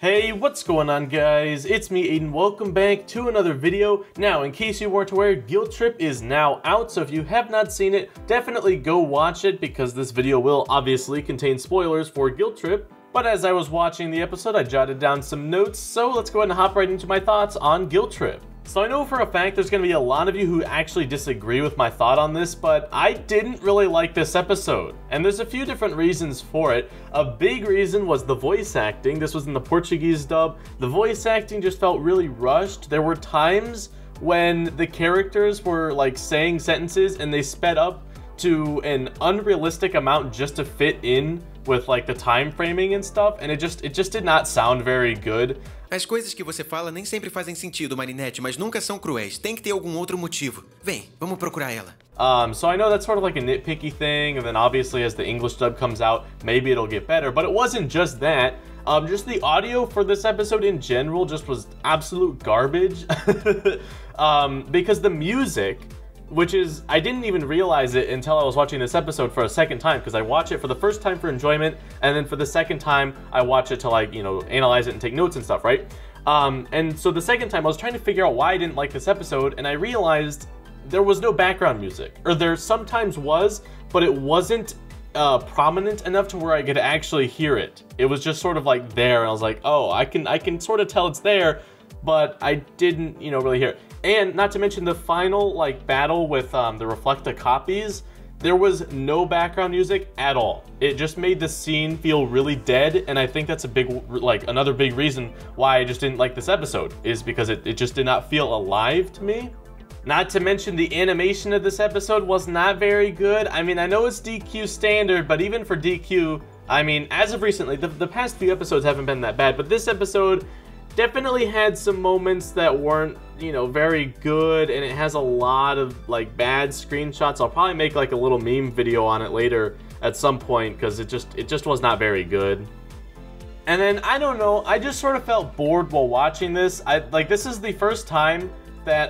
Hey, what's going on guys? It's me Aiden, welcome back to another video. Now, in case you weren't aware, Guilt Trip is now out, so if you have not seen it, definitely go watch it because this video will obviously contain spoilers for Guilt Trip. But as I was watching the episode, I jotted down some notes, so let's go ahead and hop right into my thoughts on Guilt Trip. So I know for a fact there's going to be a lot of you who actually disagree with my thought on this, but I didn't really like this episode. And there's a few different reasons for it. A big reason was the voice acting. This was in the Portuguese dub. The voice acting just felt really rushed. There were times when the characters were like saying sentences and they sped up to an unrealistic amount just to fit in with like the time framing and stuff, and it just did not sound very good. As coisas que você fala nem sempre fazem sentido, Marinette, mas nunca são cruéis. Tem que ter algum outro motivo. Vem, vamos procurar ela. So I know that's sort of like a nitpicky thing, and then obviously as the English dub comes out, maybe it'll get better, but it wasn't just that. Just the audio for this episode in general just was absolute garbage. Because the music, which is, I didn't even realize it until I was watching this episode for a second time, because I watch it for the first time for enjoyment, and then for the second time, I watch it to like, you know, analyze it and take notes and stuff, right? And so the second time, I was trying to figure out why I didn't like this episode, and I realized there was no background music. Or there sometimes was, but it wasn't prominent enough to where I could actually hear it. It was just sort of like there, and I was like, oh, I can sort of tell it's there, but I didn't, you know, really hear it. And not to mention the final like battle with the Reflecta copies, there was no background music at all. It just made the scene feel really dead, and I think that's a big, like another big reason why I just didn't like this episode, is because it just did not feel alive to me. Not to mention the animation of this episode was not very good. I mean, I know it's DQ standard, but even for DQ, I mean, as of recently, the past few episodes haven't been that bad, but this episode definitely had some moments that weren't, you know, very good, and it has a lot of like bad screenshots. I'll probably make like a little meme video on it later at some point, because it just was not very good. And then I don't know, I just sort of felt bored while watching this. This is the first time that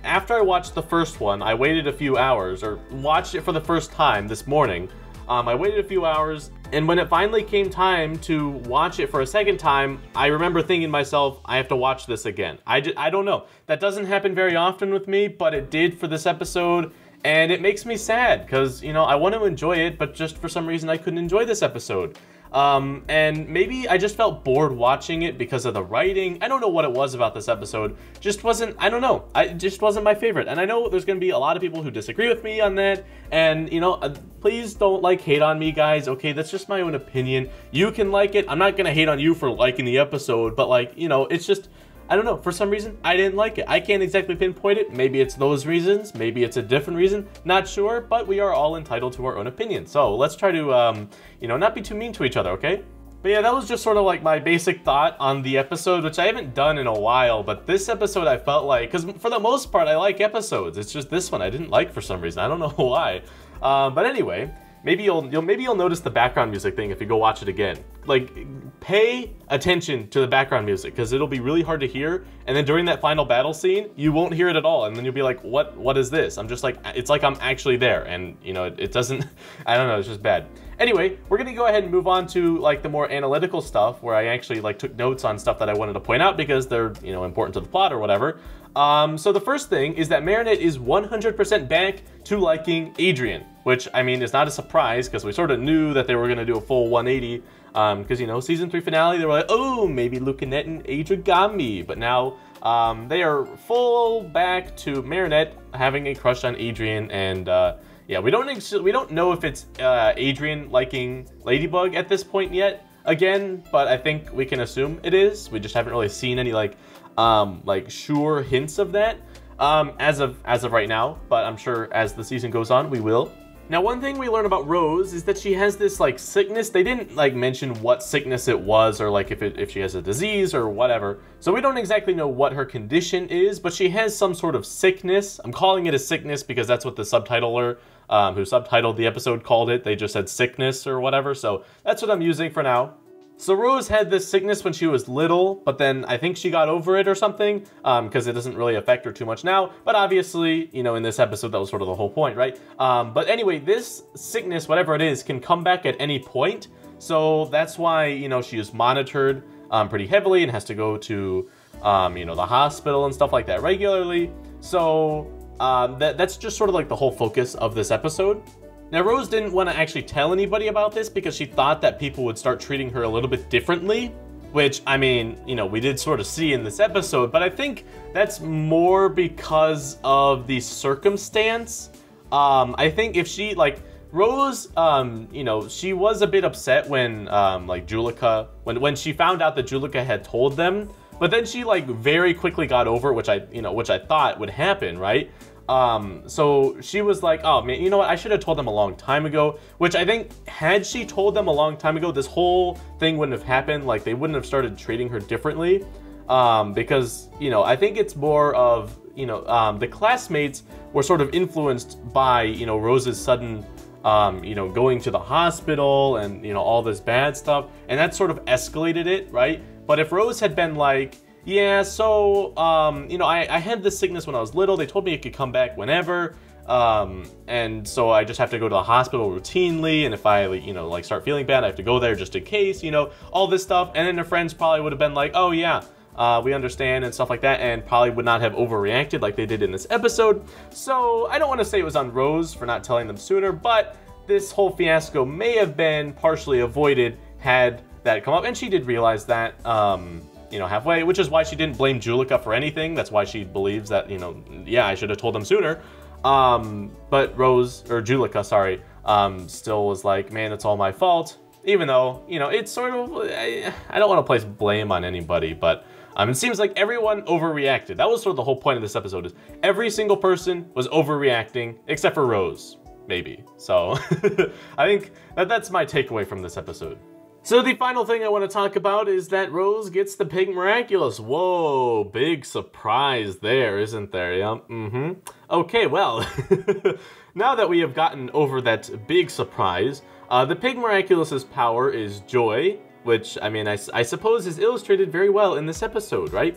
after I watched the first one, I waited a few hours, or watched it for the first time this morning. I waited a few hours, and when it finally came time to watch it for a second time, I remember thinking to myself, I have to watch this again. I don't know. That doesn't happen very often with me, but it did for this episode, and it makes me sad, because, you know, I want to enjoy it, but just for some reason I couldn't enjoy this episode. And maybe I just felt bored watching it because of the writing. I don't know what it was about this episode. Just wasn't, I don't know. It just wasn't my favorite. And I know there's going to be a lot of people who disagree with me on that. And, you know, please don't like hate on me, guys. Okay, that's just my own opinion. You can like it. I'm not going to hate on you for liking the episode, but like, you know, it's just, I don't know, for some reason, I didn't like it. I can't exactly pinpoint it. Maybe it's those reasons, maybe it's a different reason, not sure, but we are all entitled to our own opinion. So let's try to, you know, not be too mean to each other, okay? But yeah, that was just sort of like my basic thought on the episode, which I haven't done in a while, but this episode I felt like, because for the most part, I like episodes. It's just this one I didn't like for some reason. I don't know why. But anyway, maybe you'll notice the background music thing if you go watch it again. Like, pay attention to the background music, because it'll be really hard to hear, and then during that final battle scene, you won't hear it at all, and then you'll be like, what is this? I'm just like, it's like I'm actually there, and, you know, it doesn't, I don't know, it's just bad. Anyway, we're gonna go ahead and move on to, like, the more analytical stuff, where I actually, like, took notes on stuff that I wanted to point out, because they're, you know, important to the plot or whatever. So the first thing is that Marinette is 100% back to liking Adrien, which, I mean, is not a surprise, because we sort of knew that they were gonna do a full 180, because, you know, season 3 finale, they were like, oh, maybe Lucanette and Adrien got me, but now they are full back to Marinette having a crush on Adrien, and yeah, we don't know if it's Adrien liking Ladybug at this point yet, again, but I think we can assume it is. We just haven't really seen any like sure hints of that as of right now, but I'm sure as the season goes on, we will. Now, one thing we learn about Rose is that she has this like sickness. They didn't like mention what sickness it was, or like if she has a disease or whatever. So we don't exactly know what her condition is, but she has some sort of sickness. I'm calling it a sickness because that's what the subtitler who subtitled the episode called it. They just said sickness or whatever. So that's what I'm using for now. So Rose had this sickness when she was little, but then I think she got over it or something, because it doesn't really affect her too much now. But obviously, you know, in this episode, that was sort of the whole point, right? But anyway, this sickness, whatever it is, can come back at any point. So that's why, you know, she is monitored pretty heavily and has to go to, you know, the hospital and stuff like that regularly. So that's just sort of like the whole focus of this episode. Now, Rose didn't want to actually tell anybody about this because she thought that people would start treating her a little bit differently, which, I mean, you know, we did sort of see in this episode, but I think that's more because of the circumstance. I think if she, like, Rose, you know, she was a bit upset when, like, Juleka, when she found out that Juleka had told them, but then she, like, very quickly got over it, which I thought would happen, right? So she was like, oh man, you know what, I should have told them a long time ago, which I think had she told them a long time ago, this whole thing wouldn't have happened. Like, they wouldn't have started treating her differently, because, you know, I think it's more of, you know, the classmates were sort of influenced by, you know, Rose's sudden, you know, going to the hospital and, you know, all this bad stuff, and that sort of escalated it, right? But if Rose had been like, yeah, so, you know, I had this sickness when I was little. They told me it could come back whenever. And so I just have to go to the hospital routinely. And if I, you know, like start feeling bad, I have to go there just in case, you know, all this stuff. And then their friends probably would have been like, oh yeah, we understand and stuff like that. And probably would not have overreacted like they did in this episode. So I don't want to say it was on Rose for not telling them sooner, but this whole fiasco may have been partially avoided had that come up. And she did realize that, you know, halfway, which is why she didn't blame Juleka for anything. That's why she believes that, you know, yeah, I should have told them sooner. But Rose, or Juleka, sorry, still was like, man, it's all my fault. Even though, you know, it's sort of, I don't want to place blame on anybody, but it seems like everyone overreacted. That was sort of the whole point of this episode, is every single person was overreacting, except for Rose, maybe. So I think that's my takeaway from this episode. So the final thing I want to talk about is that Rose gets the Pig Miraculous. Whoa, big surprise there, isn't there? Yeah, Okay, well, now that we have gotten over that big surprise, the Pig Miraculous's power is Joy, which, I mean, I suppose is illustrated very well in this episode, right?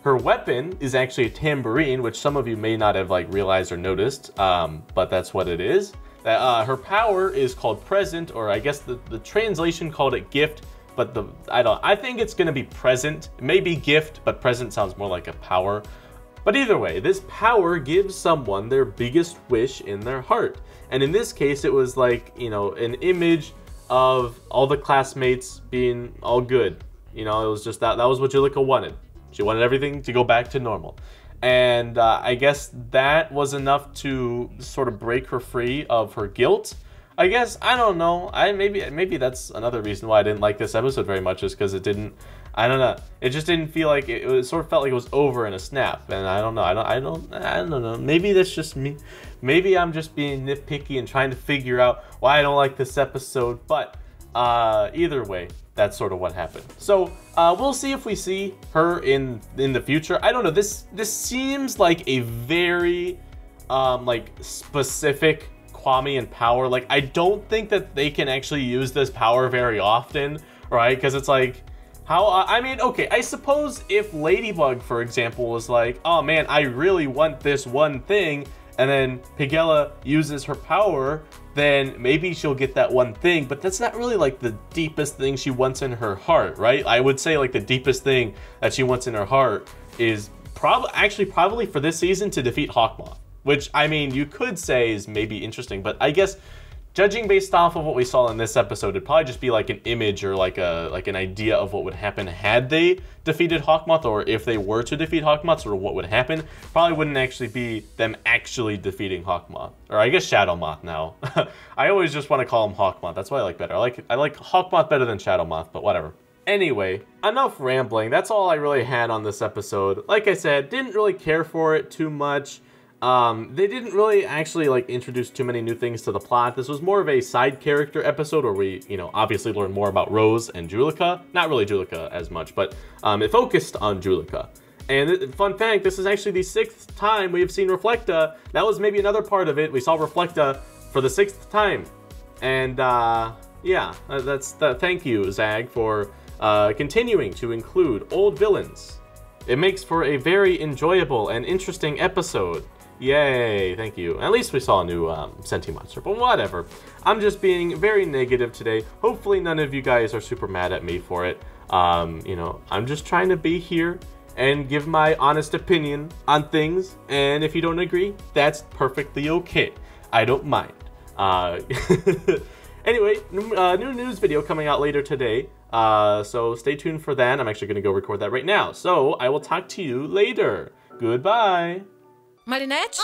Her weapon is actually a tambourine, which some of you may not have, like, realized or noticed, but that's what it is. Her power is called Present, or I guess the translation called it Gift, but I think it's gonna be Present. It may be Gift, but Present sounds more like a power. But either way, this power gives someone their biggest wish in their heart. And in this case, it was like, you know, an image of all the classmates being all good. You know, it was just that was what Juleka wanted. She wanted everything to go back to normal. And I guess that was enough to sort of break her free of her guilt. I guess, I don't know. Maybe that's another reason why I didn't like this episode very much, is because it didn't, I don't know. It just didn't feel like it sort of felt like it was over in a snap. And I don't know. I don't know. Maybe that's just me. Maybe I'm just being nitpicky and trying to figure out why I don't like this episode. But either way, that's sort of what happened. So we'll see if we see her in the future. I don't know. This seems like a very like specific Kwame and power. Like, I don't think that they can actually use this power very often, right? Because it's like, how, I mean, okay, I suppose if Ladybug, for example, was like, oh man, I really want this one thing, and then Pigella uses her power, then maybe she'll get that one thing, but that's not really like the deepest thing she wants in her heart, right? I would say like the deepest thing that she wants in her heart is probably for this season to defeat Hawkmoth, which, I mean, you could say is maybe interesting, but I guess judging based off of what we saw in this episode, it'd probably just be like an image or like an idea of what would happen had they defeated Hawkmoth, or if they were to defeat Hawkmoth, or what would happen. Probably wouldn't actually be them actually defeating Hawkmoth, or I guess Shadowmoth now. I always just want to call him Hawkmoth. That's what I like better. I like Hawkmoth better than Shadowmoth, but whatever. Anyway, enough rambling. That's all I really had on this episode. Like I said, didn't really care for it too much. They didn't really actually like introduce too many new things to the plot. This was more of a side character episode where we, you know, obviously learn more about Rose and Juleka. Not really Juleka as much, but it focused on Juleka. And fun fact, this is actually the 6th time we have seen Reflecta. That was maybe another part of it. We saw Reflecta for the 6th time. And yeah, thank you, Zag, for continuing to include old villains. It makes for a very enjoyable and interesting episode. Yay, thank you. At least we saw a new Sentimonster, but whatever. I'm just being very negative today. Hopefully none of you guys are super mad at me for it. You know, I'm just trying to be here and give my honest opinion on things, and if you don't agree, that's perfectly okay. I don't mind. Anyway, new news video coming out later today, so stay tuned for that. I'm actually going to go record that right now, so I will talk to you later. Goodbye. Marinette?